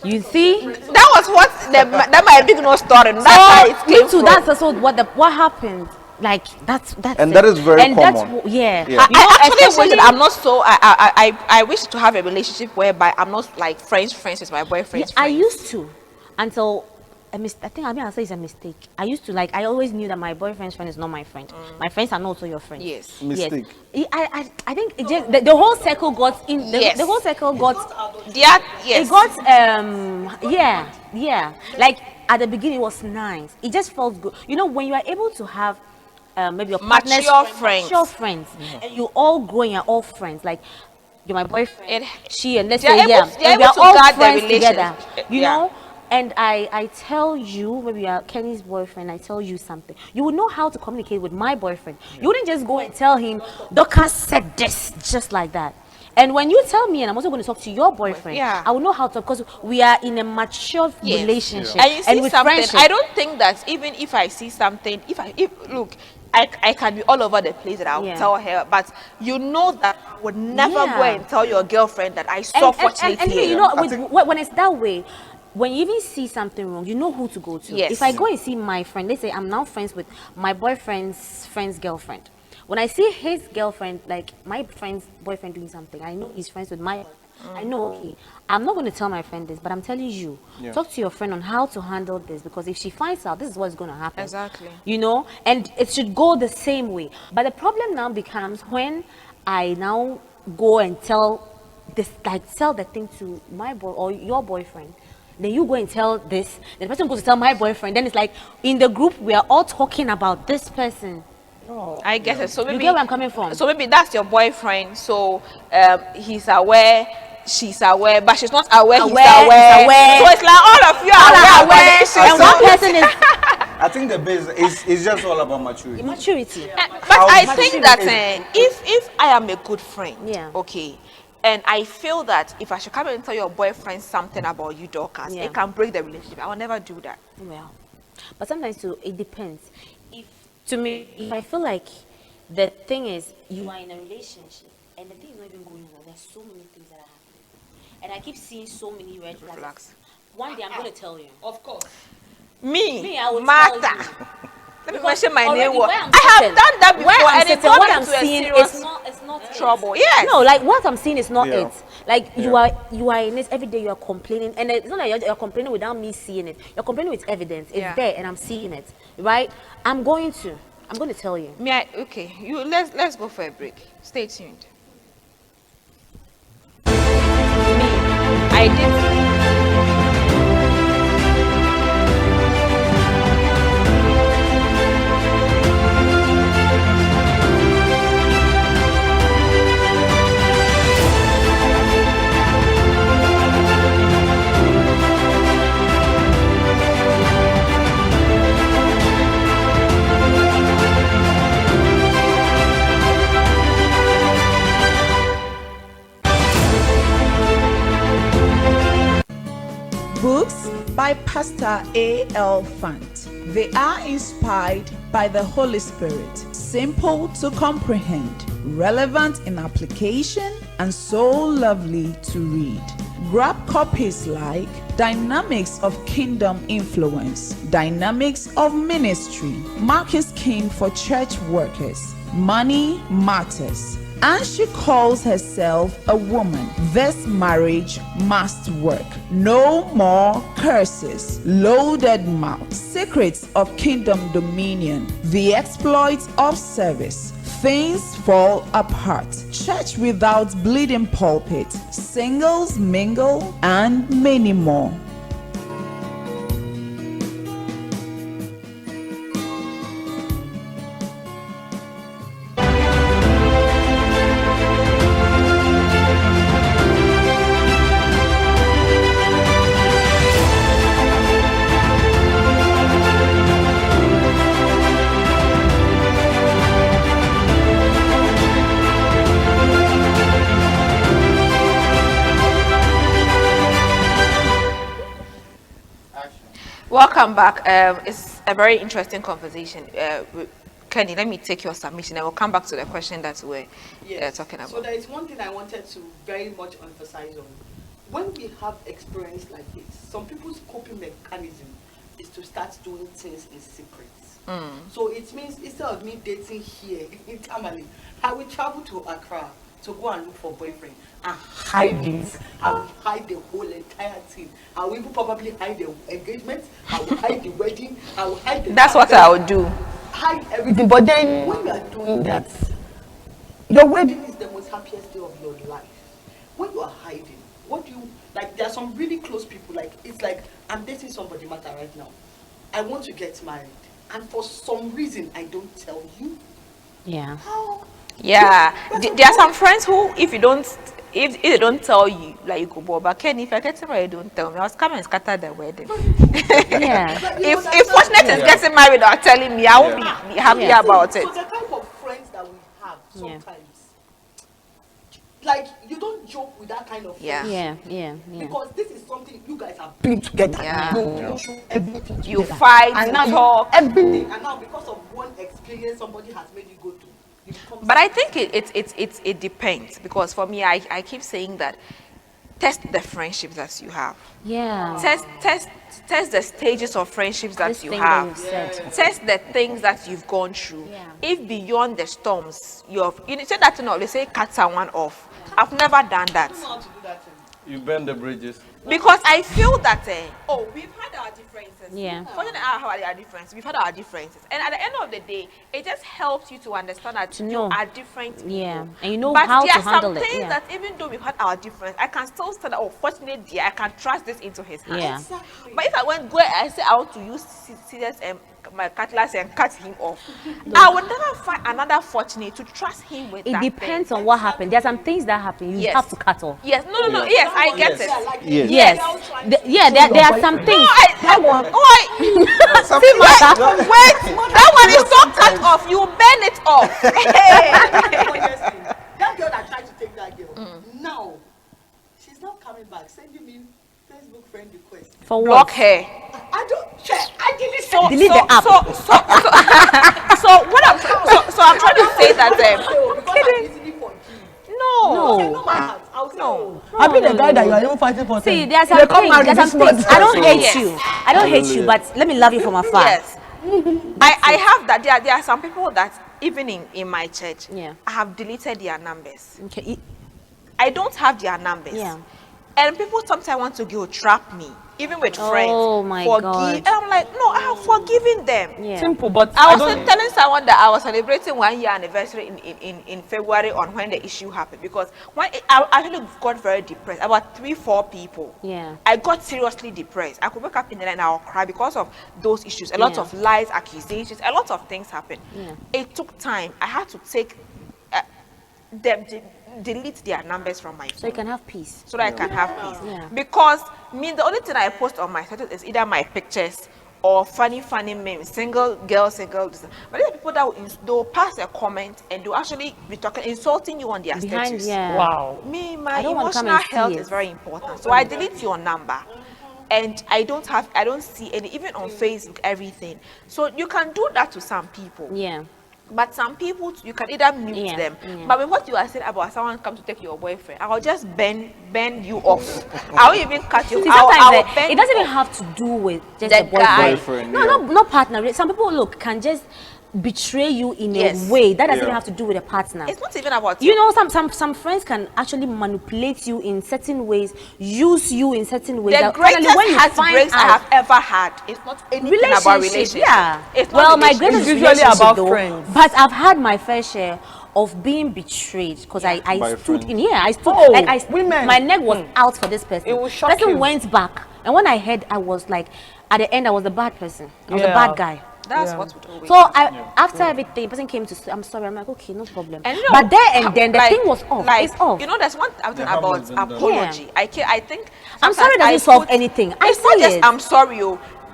You see? That was what that might be no story. That's how it Me came too. from. That's also what happened. Like that's And it. that is very and common. That's, yeah. Yeah. You know, I actually wish especially- that I'm not so. I wish to have a relationship whereby I'm not like friends with my boyfriend's Yeah, I friends. used to until I think I'll say it's a mistake. I used to I always knew that my boyfriend's friend is not my friend. My friends are not also your friends. Yes. Mistake. Yes. I think it just the whole circle got in. Yes. The whole circle got. Yeah. Yes. It got yeah. Like at the beginning it was nice. It just felt good. You know, when you are able to have maybe your partner's mature friends, and you all grow and you're all friends. Like you're my boyfriend, she, and let's say and we are all friends together. You know. And I tell you, maybe you're Kenny's boyfriend, I tell you something. You would know how to communicate with my boyfriend. You wouldn't just go and tell him, Dorcas said this, just like that. And when you tell me, and I'm also going to talk to your boyfriend, I will know how to, because we are in a mature relationship. And you see with something, friendship. I don't think that even if I see something, look, I can be all over the place and I'll tell her, but you know that I would never go and tell your girlfriend that I saw fortunately. And you know, when it's that way, when you even see something wrong, you know who to go to. If I go and see my friend, let's say I'm now friends with my boyfriend's friend's girlfriend. When I see his girlfriend, like my friend's boyfriend doing something, I know he's friends with my I know, okay, I'm not going to tell my friend this, but I'm telling you, talk to your friend on how to handle this, because if she finds out, this is what's going to happen. Exactly. You know, and it should go the same way. But the problem now becomes when I now go and tell this, like tell the thing to my boy or your boyfriend. Then you go and tell this, then the person goes to tell my boyfriend. Then it's like in the group we are all talking about this person. Oh, I get it. So maybe you get where I'm coming from. So maybe that's your boyfriend. So he's aware, she's aware, but she's not aware. He's aware. So it's like all of you are aware. And one person is. I think the base is just all about maturity. Maturity. But I think that if I am a good friend, okay. And I feel that if I should come and tell your boyfriend something about you, Dorcas, it can break the relationship. I will never do that. Well, but sometimes too, it depends. If I feel like the thing is you are in a relationship and the thing is not even going well, there's so many things that are happening, and I keep seeing so many red flags. One day I'm going to tell you. Of course. Me, I will Martha. tell you. Let me mention my name. I have done that before, and it's what I'm seeing is not trouble. Yes. No, like what I'm seeing is not it. Like you are in this every day. You are complaining, and it's not like you're complaining without me seeing it. You're complaining with evidence. It's there, and I'm seeing it. Right? I'm going to tell you. Okay. Let's go for a break. Stay tuned. I did. Books by Pastor A.L. Fant. They are inspired by the Holy Spirit, simple to comprehend, relevant in application, and so lovely to read. Grab copies like Dynamics of Kingdom Influence, Dynamics of Ministry, Mark is King for Church Workers, Money Matters, and she calls herself a woman. This marriage must work. No more curses. Loaded mouth. Secrets of kingdom dominion. The exploits of service. Things fall apart. Church without bleeding pulpit. Singles mingle, and many more. Welcome back. It's a very interesting conversation. Kenny, let me take your submission and we'll come back to the question that we're talking about. So there is one thing I wanted to very much emphasize on. When we have experience like this, some people's coping mechanism is to start doing things in secret. So it means instead of me dating here in Tamale, I will travel to Accra to go and look for a boyfriend and hide it. I will hide the whole entire thing. I will even probably hide the engagement. I will hide the wedding. I will hide the. That's what I would do. Hide everything. But then when you are doing that, your wedding is the most happiest day of your life. When you are hiding, what do you like? There are some really close people. Like it's like I'm dating somebody matter right now. I want to get married. and for some reason I don't tell you. Yeah. How? Yeah, there are some friends who, if they don't tell you, like you go, but Kenny, if I get married, don't tell me. I was coming and scatter the wedding. Yeah. If Fortunate is getting married or telling me, I will be happy Yeah. about it. So the type of friends that we have Yeah. sometimes, like you don't joke with that kind of friends. Yeah. Yeah. Because this is something you guys have been together. Yeah. You show everything You together. fight, and you now talk. everything, and now because of one experience somebody has made you go through, you become. But I think it depends, because for me, I keep saying that test the friendships that you have. Yeah. Test the stages of friendships that This you thing have. you've said. Test the things that you've gone through. Yeah. If beyond the storms, you say that, they say cut someone off. I've never done that. I don't know how to do that thing. You burn the bridges. Because I feel that, we've had our differences. Yeah. Fortunately, I have our differences. We've had our differences. And at the end of the day, it just helps you to understand that To you know. are different people. Yeah. And you know But how there to are handle some it. things Yeah. that even though we've had our difference, I can still stand that, fortunately, dear, I can trust this into his hands. Yeah. Exactly. But if I say I want to use scissors and my cutlass and cut him off, I will never find another Fortunate to trust him with It that depends thing. on what happened. There are some things that happen. You Yes. have to cut off. Yes, no, yes, I get it. Yes. Yes. There are some things. That one. See, wait, that one is not cut off. You burn it off. That girl that tried to take that girl, now she's not coming back, sending me Facebook friend request. For what? Block her. I don't check. I deleted So, Delete the app. So I'm trying to say that because I easily forgive. no. I'll say, No. I'll be the guy that you are even fighting for. See, there are some things. I don't hate you. I don't hate you, but let me love you from afar. Yes. I have that. There are some people that even in my church, Yeah. I have deleted their numbers. Okay. I don't have their numbers. Yeah. And people sometimes want to go trap me, even with friends. Oh my forgive. God. And I'm like, no, I have forgiven them. Yeah. Simple, but I was telling someone that I was celebrating 1 year anniversary in February on when the issue happened, because I actually got very depressed. About 3-4 people. Yeah. I got seriously depressed. I could wake up in the night and I'll cry because of those issues. A lot Yeah. of lies, accusations, a lot of things happened. Yeah. It took time. I had to take delete their numbers from my phone So you can have peace. so that I can have peace. Yeah. Because the only thing I post on my status is either my pictures or funny memes, single girl. But there are people that they'll pass a comment and they'll actually be insulting you on their Behind, status. yeah. wow. Me, I my don't wanna come emotional and see health it. is very important. So I delete your number. And I don't see any, even on Facebook, everything. So you can do that to some people. Yeah. But some people, you can either mute Yeah, them. yeah. But with what you are saying about someone come to take your boyfriend, I'll just bend you off. I'll even cut you. See, I'll sometimes bend it doesn't you even off. have to do with just The the boyfriend. guy. Boyfriend, No, yeah. not partner. Some people can just betray you in Yes. a way that doesn't Yeah. even have to do with a partner. It's not even about You know, some friends can actually manipulate you in certain ways, use you in certain ways. the that finally greatest when you find heartbreaks I out- have ever had. It's not anything about relationship. Yeah. It's not Well, my relationship. greatest It's usually relationship about though, friends. but I've had my fair share of being betrayed because I By stood friends. in here. I stood Oh, like women. my neck was out for this person. It will shock person you. went back, and when I heard, I was like, at the end, I was the bad person. I was the Yeah. bad guy. That's Yeah. what would always So happen. after everything, the person came to say, I'm sorry. I'm like, okay, no problem. And but there and then the thing was off. Like, it's off. You know, there's one thing The harm about has been done. apology. I think I'm sorry sometimes doesn't I solve put- anything. I It's not say just it. I'm sorry,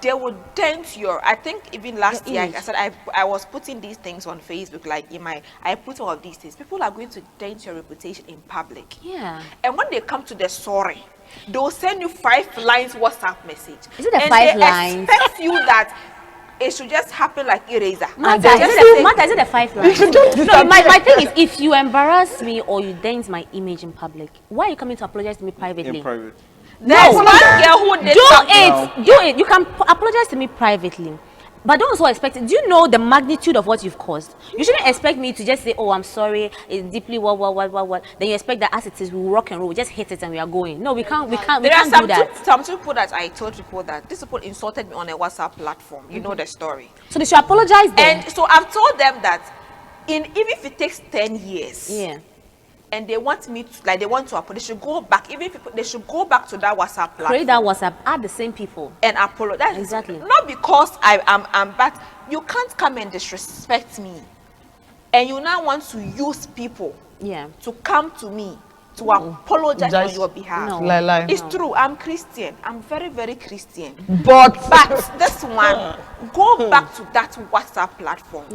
they would dent your. I think even last Your year image. I said I was putting these things on Facebook, like I put all of these things. People are going to dent your reputation in public. Yeah. And when they come to the sorry, they'll send you 5 lines WhatsApp message. Is it the and 5 they lines? expect you that it should just happen like eraser. Martha, They is just it the- say- Martha, is it the 5 lines? should just No, my thing is, if you embarrass me or you dent my image in public, why are you coming to apologize to me privately? In private. There's one girl who did Do something. it. Do it. You can apologize to me privately. But don't also expect it. Do you know the magnitude of what you've caused? You shouldn't expect me to just say, oh, I'm sorry, it's deeply what. Then you expect that as it is, we will rock and roll, we just hit it and we are going. No, we can't There are do that. some people that I told people that these people insulted me on a WhatsApp platform. You know the story. So they should apologize then. And so I've told them that even if it takes 10 years, Yeah. and they want me to, like, they want to apologize, they should go back. Even if they should go back to that WhatsApp platform. Create that WhatsApp, add the same people. And apologize. Exactly. Not because I'm bad. You can't come and disrespect me. And you now want to use people to come to me to apologize on your behalf. No. Lie. It's true. I'm Christian. I'm very, very Christian. But this one, go back to that WhatsApp platform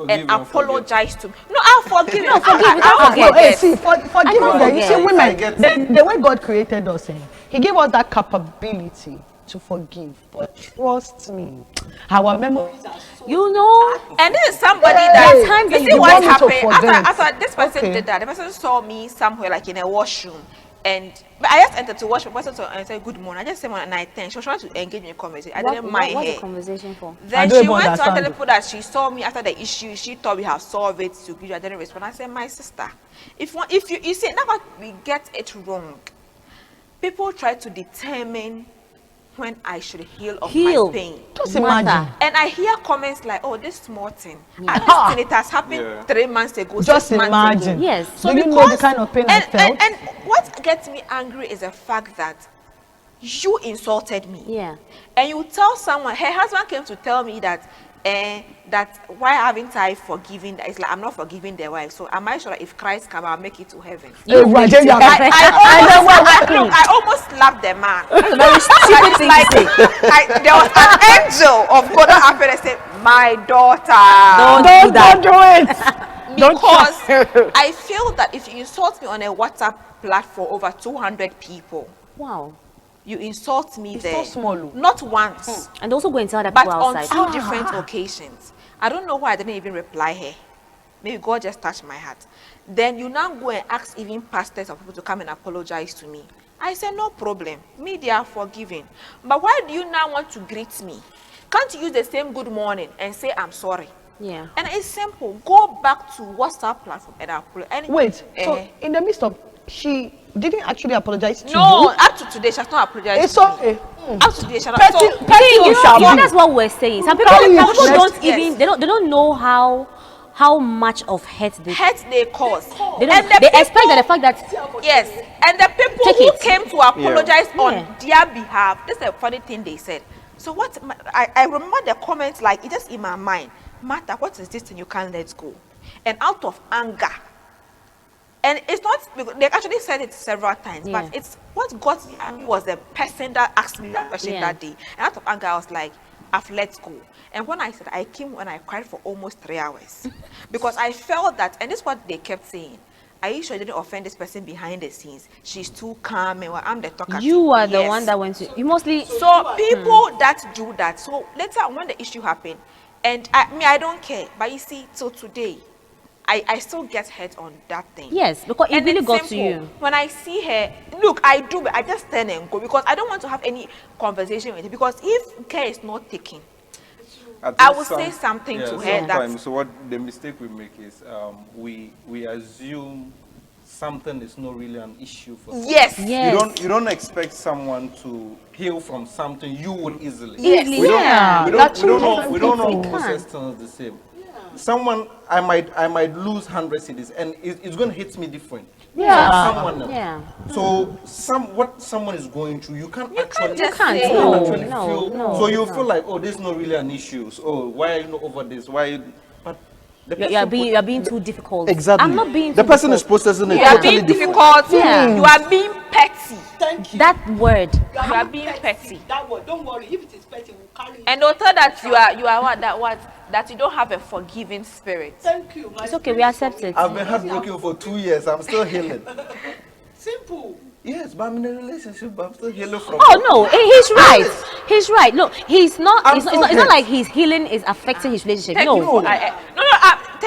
and apologize to me. No, I'll forgive you. I'll forgive. Hey, see, forgive me. You see, women, the way God created us, He gave us that capability to forgive. But trust me, our memories are so... And this is somebody that you see what happened after this person did that. The person saw me somewhere like in a washroom, and I just entered to wash. The person saw and said good morning. I just said morning, and I thanked. She was trying to engage me in conversation. I didn't mind her. What's the conversation for? Then she went to tell people that she saw me after the issue. She thought we have solved it. To give you, I didn't respond. I said, my sister, if you see now we get it wrong. People try to determine when I should heal of my pain. Just imagine. And I hear comments like, oh, this small thing. And this thing, it has happened 3 months ago, just 6 months ago. Yes. So do you know the kind of pain I felt? And what gets me angry is the fact that you insulted me. Yeah. And you tell someone, her husband came to tell me that that why haven't I forgiven? It's like I'm not forgiving the wife. So am I sure that if Christ comes, I'll make it to heaven? I almost slapped the man. Very stupid thing to say. There was an angel of God that happened and said, my daughter, Don't do it. Because I feel that if you insult me on a WhatsApp platform over 200 people, wow, you insult me there. So small. Not once. And also go and tell that But people on outside. 2 different occasions. I don't know why I didn't even reply her. Maybe God just touched my heart. Then you now go and ask even pastors or people to come and apologize to me. I said, no problem. Me, they are forgiving. But why do you now want to greet me? Can't you use the same good morning and say, I'm sorry? Yeah. And it's simple. Go back to WhatsApp platform and apologize. Wait, so in the midst of, she didn't actually apologize to you? No, up to today, she has not apologized. It's okay. Up to today, she has not. So, that's what we're saying. Some people don't even, they don't know how much of hurt they cause. They expect that the fact that yes, and the people who came to apologize on their behalf. This is a funny thing they said. So what I remember the comments like it just in my mind. Martha, what is this thing you can't let go? And out of anger. And it's not, they actually said it several times, but it's what got me angry was the person that asked me that question that day. And out of anger, I was like, I've let go. And when I said, I came when I cried for almost 3 hours. Because I felt that, and this is what they kept saying, are you sure you didn't offend this person behind the scenes? She's too calm, and I'm the talker. You are the one that went to, you mostly. So people that do that, so later when the issue happened, and I don't care, but you see, till today, I still get hurt on that thing. Yes, because it really got to you. When I see her, look, I just turn and go because I don't want to have any conversation with her. Because if care is not taken, I will say something to her. That so what the mistake we make is we assume something is not really an issue for someone. Yes. You don't expect someone to heal from something you would easily. Yes. We don't know process things the same. Someone I might lose 100 cities and it's going to hit me different. Someone else. So what someone is going through, you can't actually feel. So you feel like, oh, this is not really an issue. So, oh, why are you not over this? Why? But you are being too difficult. Exactly. I'm not being too the person difficult. is processing it. You are being difficult. You are being petty. Thank you. That word. You are being petty. That word. Don't worry. If it is petty, we'll carry it. And they'll tell that you are that you don't have a forgiving spirit. Thank you. It's okay. We accept it. I've been heartbroken for 2 years. I'm still healing. Simple. Yes, but I'm in a relationship, but I'm still healing from. Oh no, he's right. He's right. Look, he's not. It's not like his healing is affecting his relationship. No.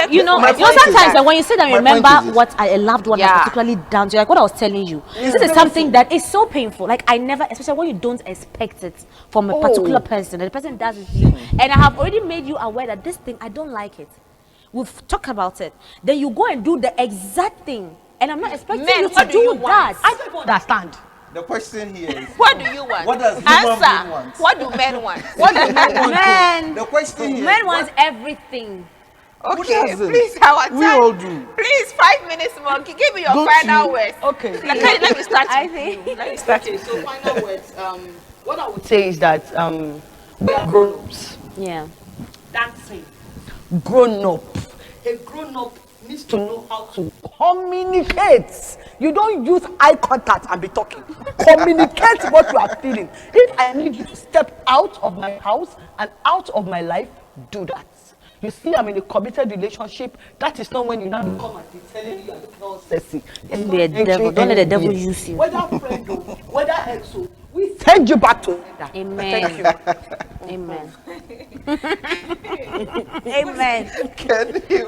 You know, sometimes when you sit and remember what a loved one has particularly done to you, like what I was telling you, this is something that is so painful. Like I never, especially when you don't expect it from a particular person, and the person does it to you, and I have already made you aware that this thing I don't like it. We've talked about it. Then you go and do the exact thing, and I'm not expecting you to do that. I don't understand. The question here is, what do you want? What does human being want? What do men want? What do men want? The question here Men want everything. Okay, please, our time. We all do. Please, 5 minutes, Monkey. Give me your Don't final you? words. Okay. Let me start. I with think- you. Let me start. Okay, so final words. What I would say is that we are grown-ups. Yeah. That's it. Grown up. A grown up needs to know how to communicate. You don't use eye contact and be talking. Communicate what you are feeling. If I need you to step out of my house and out of my life, do that. You see, I'm in a committed relationship. That is not when you now come and be telling you it's not sexy. It's Don't be a not devil. Don't let the devil yes. use you. Whether friend or whether ex, we send you back to sender. Amen. Thank you. Amen. Amen. Can you?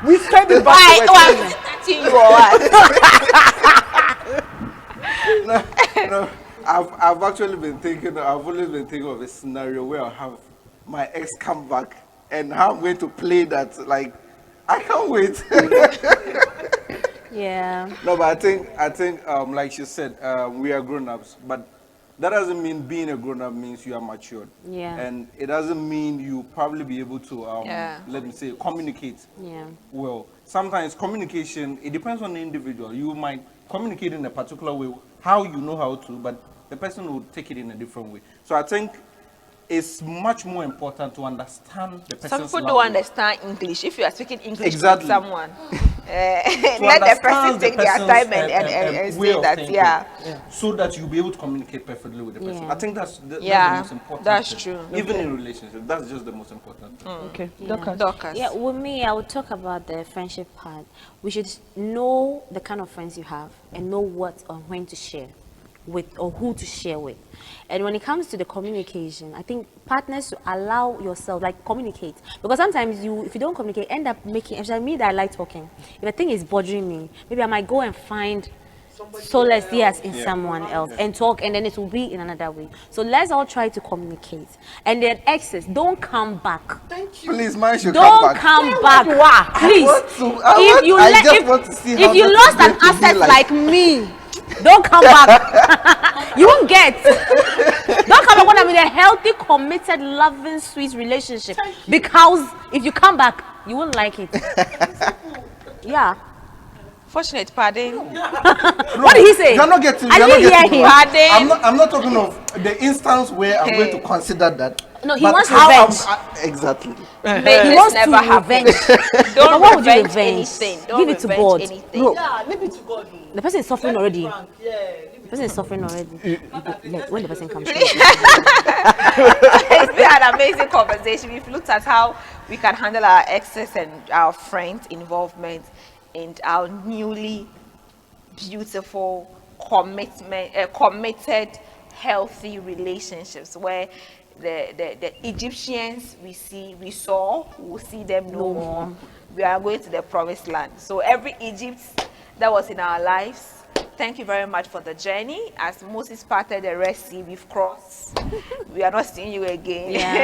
We send it back Why? to Oh, I'm touching you or what? No, I've actually been thinking. I've always been thinking of a scenario where I'll have my ex come back and how I'm going to play that. Like, I can't wait. Yeah. No, but I think, like she said, we are grown-ups, but that doesn't mean being a grown-up means you are matured. Yeah. And it doesn't mean you probably be able to, Yeah. let me say, communicate Yeah. well. Sometimes communication, it depends on the individual. You might communicate in a particular way, how you know how to, but the person will take it in a different way. So I think it's much more important to understand the person's Some people language. don't understand English. If you are speaking English Exactly. with someone, To let the person understand take their person's, time and way say of that, thinking, yeah. so that you'll be able to communicate perfectly with the person. Yeah. I think that's the Yeah, most important that's thing. true. Even in relationships, that's just the most important thing. Okay, Yeah. Dorcas. Yeah, with me, I would talk about the friendship part. We should know the kind of friends you have and know what or when to share with or who to share with. And when it comes to the communication, I think partners to allow yourself, like, communicate. Because sometimes if you don't communicate, end up making, especially me that I like talking, if a thing is bothering me, maybe I might go and find solace, yes, in someone else and talk, and then it will be in another way. So let's all try to communicate. And then exes, don't come back. Please, mine should Don't come come back. back. Please. I want to see how If you that lost is an going to be asset like me, don't come back. You won't get. Don't come back when I'm in a healthy, committed, loving, sweet relationship. Because if you come back, you won't like it. Yeah. Fortunate, pardon. What did he say? You're not getting. I You're not didn't hear getting him. what- Pardon? I'm not talking of the instance where I'm going to consider that. No, he but wants how revenge. Exactly. May He this wants never to happen. revenge. But Don't what would you revenge revenge? anything. Don't Give it to revenge God. anything. No, Yeah, leave it to God. the person is suffering already. Yeah, The person is suffering already. Like, when the person comes. It's been an amazing conversation. We've looked at how we can handle our exes and our friends' involvement in our newly beautiful committed, healthy relationships where the Egyptians we saw, we'll see them no more. We are going to the promised land. So every Egypt that was in our lives, thank you very much for the journey. As Moses parted the Red Sea, we've crossed. We are not seeing you again. Yeah.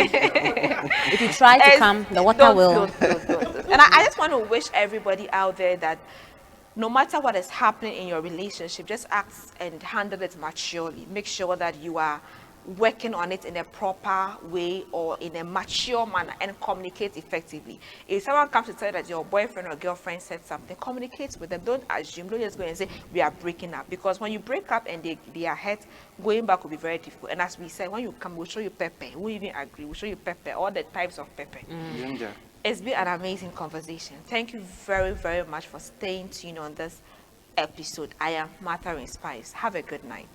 If you try to come, the water Don't. will. And I just want to wish everybody out there that no matter what is happening in your relationship, just act and handle it maturely. Make sure that you are working on it in a proper way or in a mature manner and communicate effectively. If someone comes to tell you that your boyfriend or girlfriend said something, communicate with them. Don't assume. Don't just go and say we are breaking up, because when you break up and they are hurt, going back will be very difficult. And as we said, when you come, we'll show you pepper. We even agree. We'll show you pepper, all the types of pepper. Ginger. It's been an amazing conversation. Thank you very, very much for staying tuned on this episode. I am Martha Inspires. Have a good night.